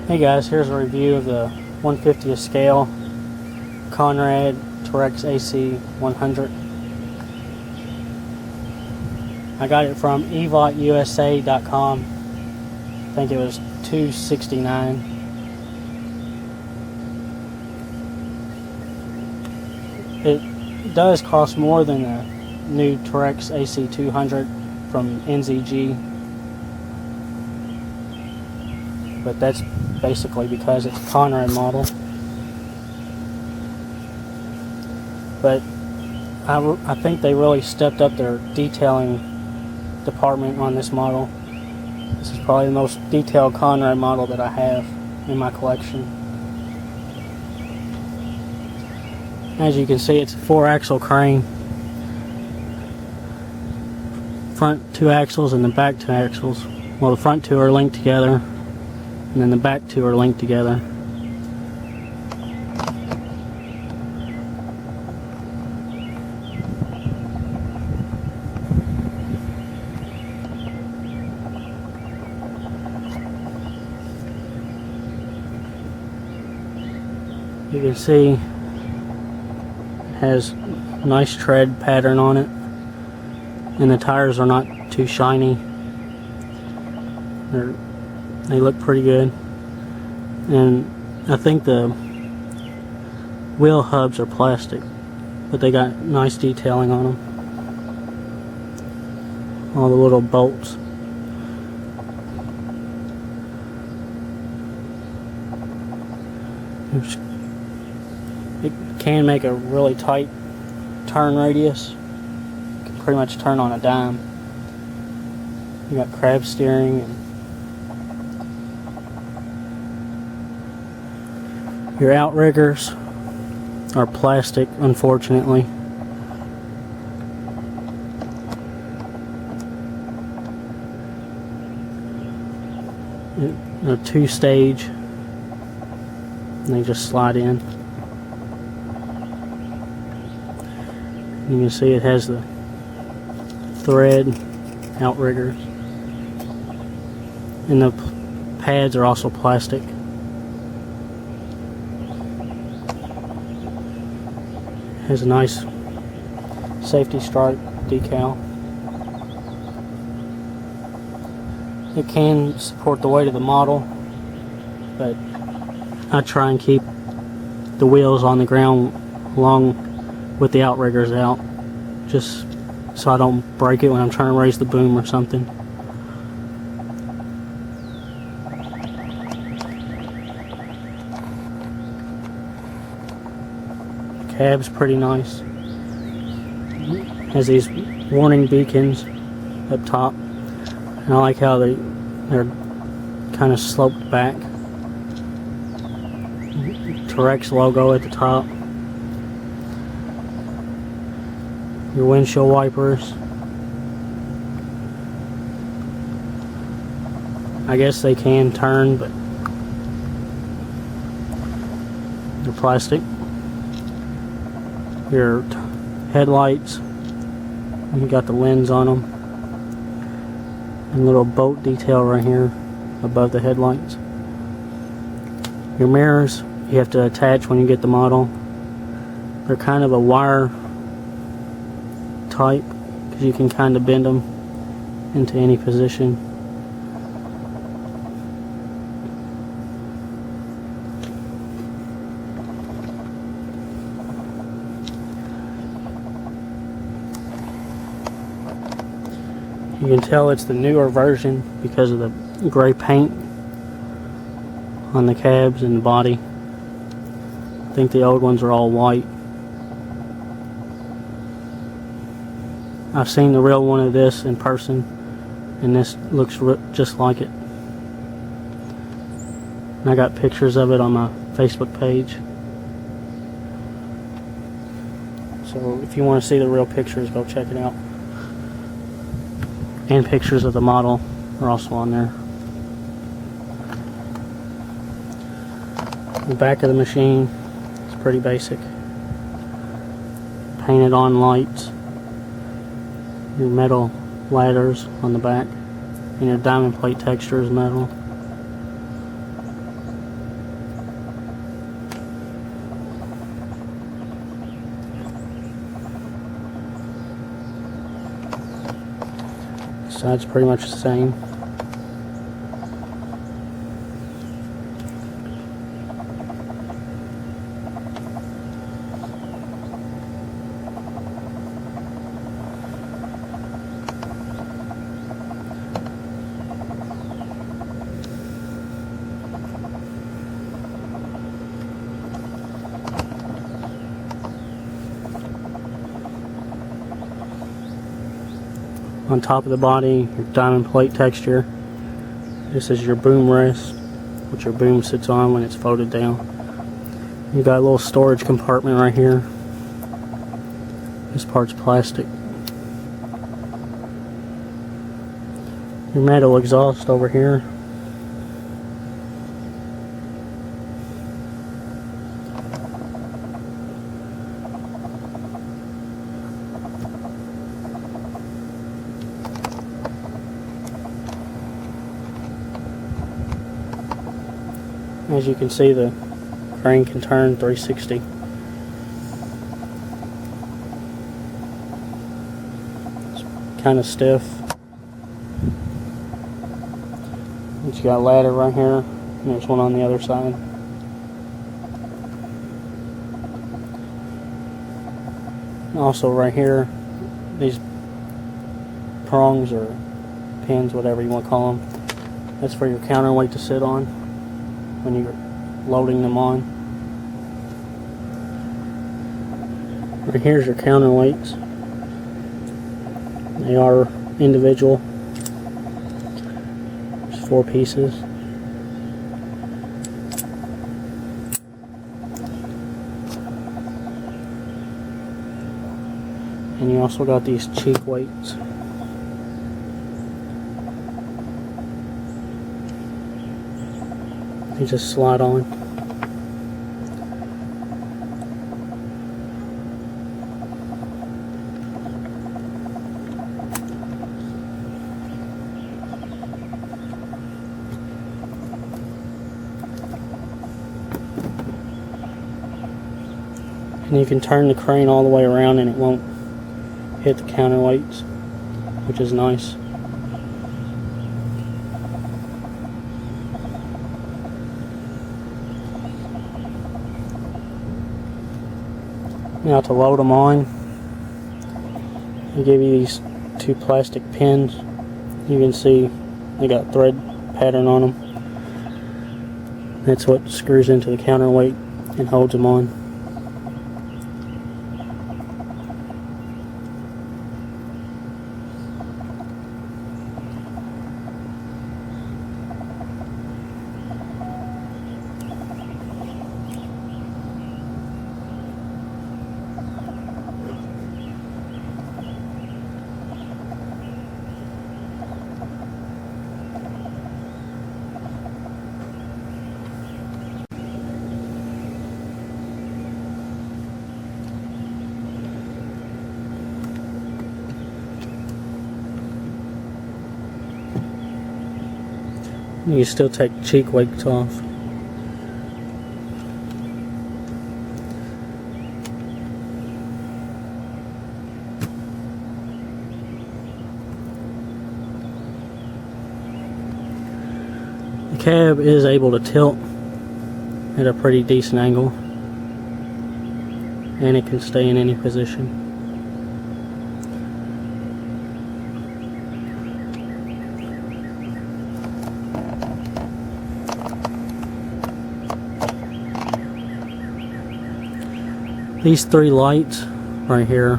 Hey guys, here's a review of the 1/50th scale Conrad Terex AC100. I got it from evotusa.com. I think it was $269. It does cost more than the new Terex AC200 from NZG, but that's basically because it's a Conrad model. But I think they really stepped up their detailing department on this model. This is probably the most detailed Conrad model that I have in my collection. As you can see, it's a 4-axle crane. Front 2 axles and the back 2 axles. Well, the front 2 are linked together, and then the back 2 are linked together. You can see it has nice tread pattern on it, and the tires are not too shiny. They look pretty good, and I think the wheel hubs are plastic, but they got nice detailing on them. All the little bolts. It can make a really tight turn radius. You can pretty much turn on a dime. You got crab steering, and your outriggers are plastic, unfortunately. They're 2-stage, and they just slide in. You can see it has the thread outriggers, and the pads are also plastic. Has a nice safety stripe decal. It can support the weight of the model, but I try and keep the wheels on the ground along with the outriggers out, just so I don't break it when I'm trying to raise the boom or something. The cab's pretty nice. Has these warning beacons up top, and I like how they're kind of sloped back. Terex logo at the top. Your windshield wipers. I guess they can turn, but they're plastic. Your headlights, you got the lens on them, and a little bolt detail right here above the headlights. Your mirrors you have to attach when you get the model. They're kind of a wire type, because you can kind of bend them into any position. You can tell it's the newer version because of the gray paint on the cabs and the body. I think the old ones are all white. I've seen the real one of this in person, and this looks just like it. And I got pictures of it on my Facebook page. So if you want to see the real pictures, go check it out. And pictures of the model are also on there. The back of the machine is pretty basic. Painted on lights. Your metal ladders on the back, and your diamond plate texture is metal. Side's pretty much the same. On top of the body, your diamond plate texture. This is your boom rest, which your boom sits on when it's folded down. You got a little storage compartment right here. This part's plastic. Your metal exhaust over here. As you can see, the crane can turn 360. It's kind of stiff. You got a ladder right here, and there's one on the other side. Also right here, these prongs or pins, whatever you want to call them, that's for your counterweight to sit on when you're loading them on. Right here's your counterweights. They are individual. There's 4 pieces. And you also got these cheek weights. You just slide on. And you can turn the crane all the way around and it won't hit the counterweights, which is nice. Now to load them on, they give you these 2 plastic pins. You can see they got thread pattern on them. That's what screws into the counterweight and holds them on. You can still take cheek weights off. The cab is able to tilt at a pretty decent angle, and it can stay in any position. These 3 lights right here,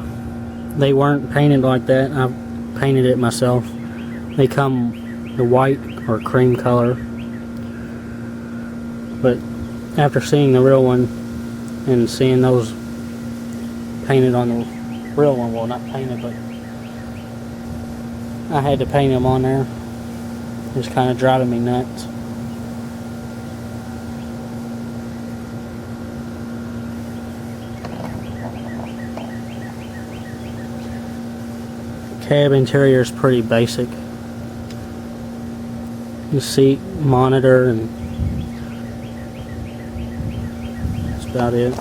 they weren't painted like that. I painted it myself. They come the white or cream color, but after seeing the real one and seeing those painted on the real one, well, not painted, but I had to paint them on there. It's kind of driving me nuts. Cab interior is pretty basic. The seat, monitor, and that's about it.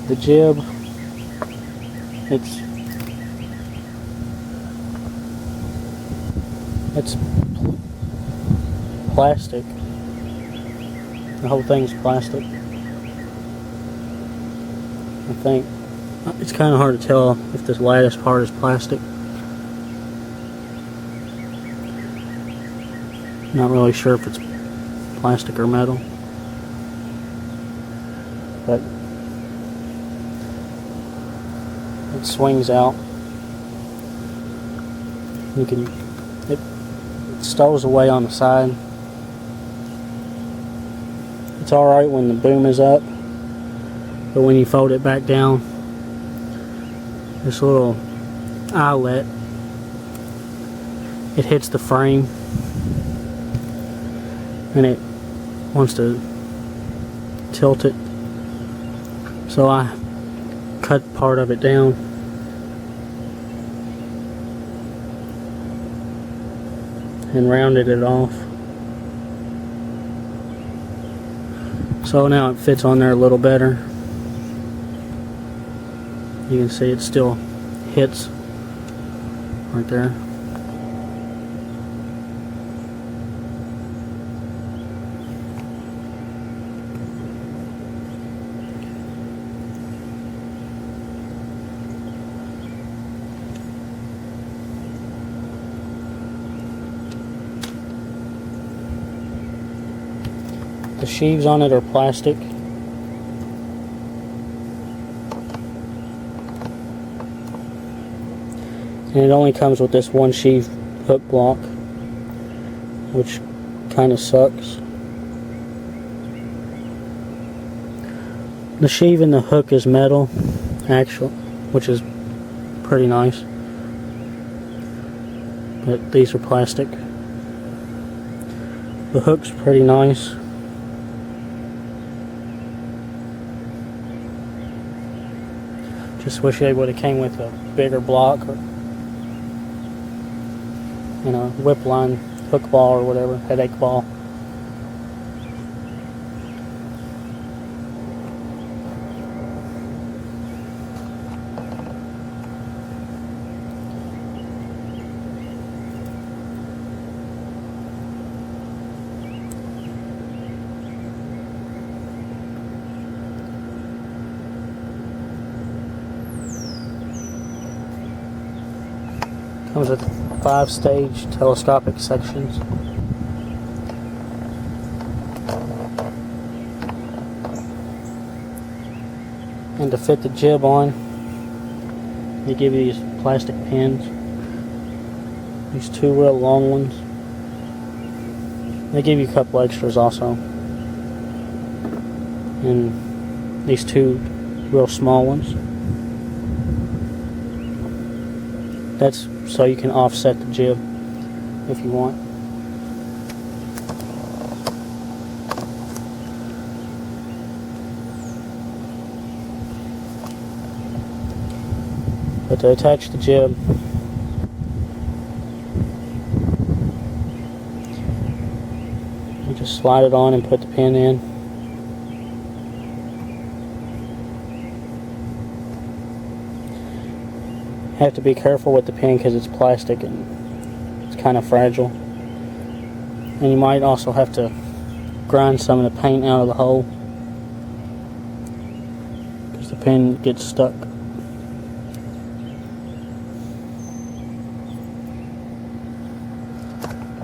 The jib, it's plastic. The whole thing's plastic. I think it's kind of hard to tell if this lattice part is plastic. Not really sure if it's plastic or metal, but it swings out. It stows away on the side. It's alright when the boom is up, but when you fold it back down, this little eyelet, it hits the frame and it wants to tilt it. So I cut part of it down and rounded it off. So now it fits on there a little better. You can see it still hits right there. The sheaves on it are plastic. And it only comes with this one sheave hook block, which kind of sucks. The sheave and the hook is metal, actually, which is pretty nice. But these are plastic. The hook's pretty nice. Just wish they would have came with a bigger block, or whip line hook ball or whatever, headache ball. Comes with 5-stage telescopic sections. And to fit the jib on, they give you these plastic pins. These two real long ones. They give you a couple extras also. And these two real small ones. That's so you can offset the jib if you want. But to attach the jib, you just slide it on and put the pin in. Have to be careful with the pin because it's plastic and it's kind of fragile. And you might also have to grind some of the paint out of the hole because the pin gets stuck.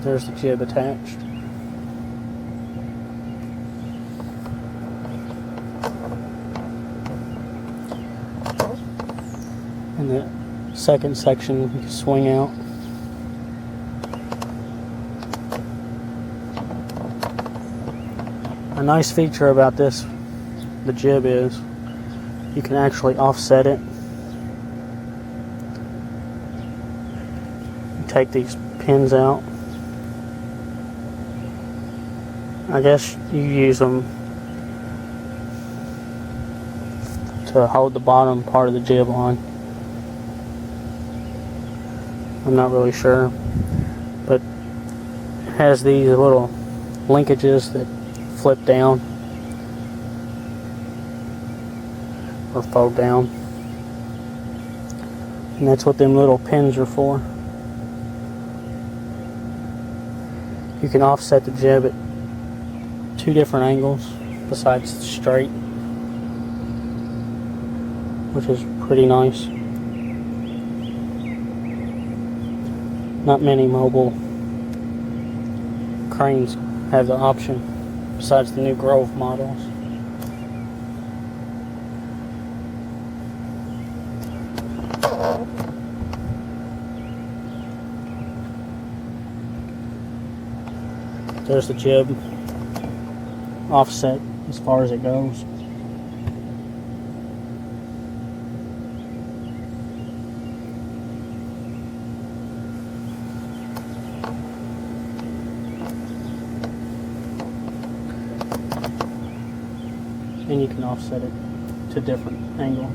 There's the jib attached. And the second section you can swing out. A nice feature about this, the jib, is you can actually offset it. You take these pins out. I guess you use them to hold the bottom part of the jib on. I'm not really sure, but it has these little linkages that flip down, or fold down. And that's what them little pins are for. You can offset the jib at 2 different angles besides straight, which is pretty nice. Not many mobile cranes have the option besides the new Grove models. There's the jib offset as far as it goes. And you can offset it to a different angle.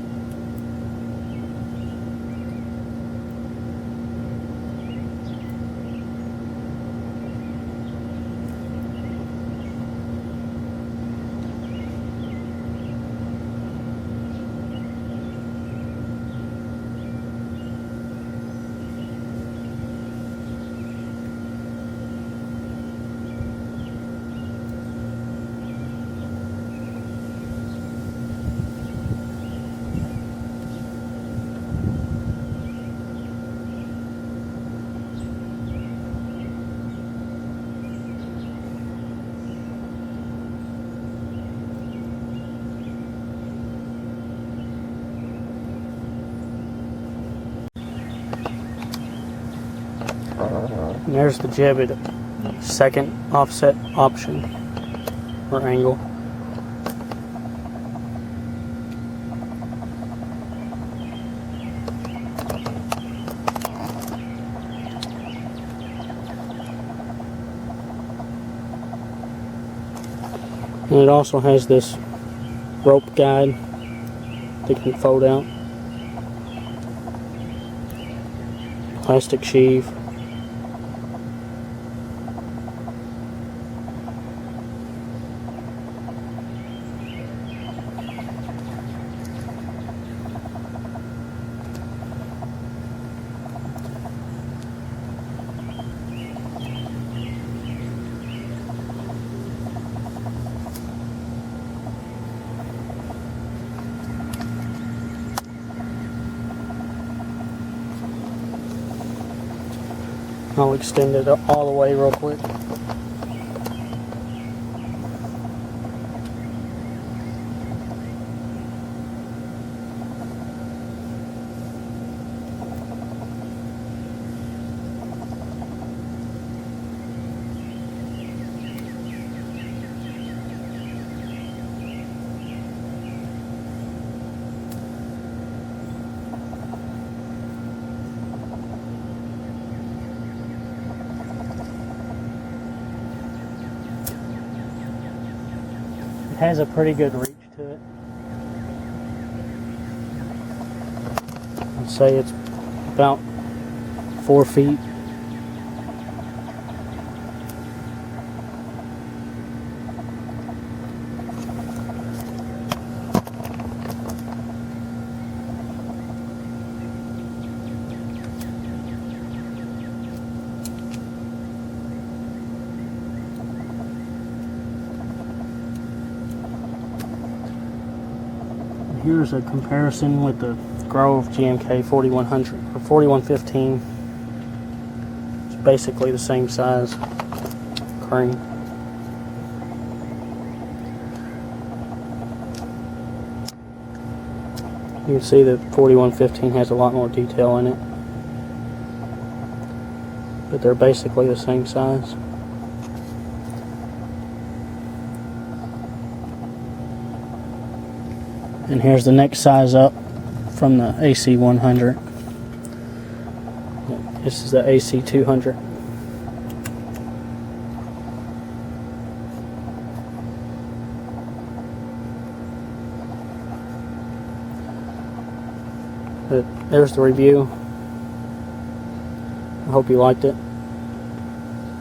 And there's the jib at second offset option or angle. And it also has this rope guide that can fold out. Plastic sheave. I'll extend it all the way real quick. Has a pretty good reach to it. I'd say it's about 4 feet. Here's a comparison with the Grove GMK 4100 or 4115. It's basically the same size crane. You can see that 4115 has a lot more detail in it, but they're basically the same size. And here's the next size up from the AC100. This is the AC200. But there's the review. I hope you liked it.